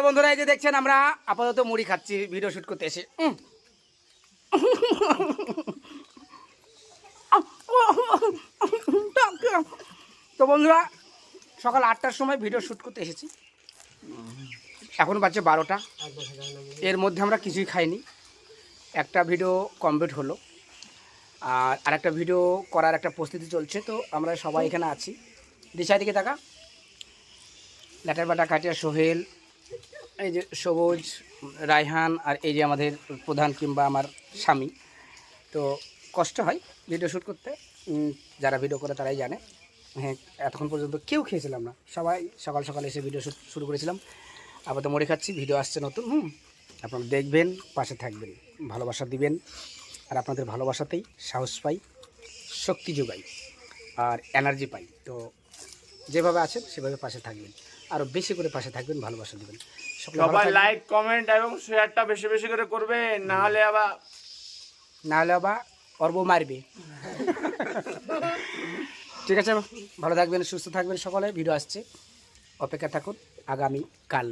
বন্ধুরা এই যে দেখছেন আমরা আপাতত মুড়ি খাচ্ছি ভিডিও শুট করতে এসে। তো বন্ধুরা সকাল 8টার সময় ভিডিও শ্যুট করতে এসেছি, এখন বাজছে 12টা। এর মধ্যে আমরা কিছুই খাইনি। একটা ভিডিও কমপ্লিট হলো আর আরেকটা ভিডিও করার একটা প্রস্তুতি চলছে। তো আমরা সবাই এখানে আছি। দিশার দিকে তাকা, ল্যাটার বাটা কাটিয়া সোহেল, এই যে সবুজ, রায়হান, আর এই যে আমাদের প্রধান কিংবা আমার স্বামী। তো কষ্ট হয় ভিডিও শ্যুট করতে, যারা ভিডিও করে তারাই জানে। হ্যাঁ, এতক্ষণ পর্যন্ত কেউ খেয়েছিলাম না, সবাই সকাল সকাল এসে ভিডিও শ্যুট শুরু করেছিলাম। আবার তো মুড়ি খাচ্ছি, ভিডিও আসছে নতুন। আপনারা দেখবেন, পাশে থাকবেন, ভালোবাসা দিবেন। আর আপনাদের ভালোবাসাতেই সাহস পাই, শক্তি যোগাই আর এনার্জি পাই। তো যেভাবে আছেন সেভাবে পাশে থাকবেন, আরও বেশি করে পাশে থাকবেন, ভালোবাসা দিবেন। সবাই লাইক কমেন্ট এবং শেয়ারটা বেশি বেশি করে করবেন, না হলে আবার অর্ব মারবে। ঠিক আছে, ভালো থাকবেন, সুস্থ থাকবেন সকলে। ভিডিও আসছে, অপেক্ষা থাকুন আগামী কাল।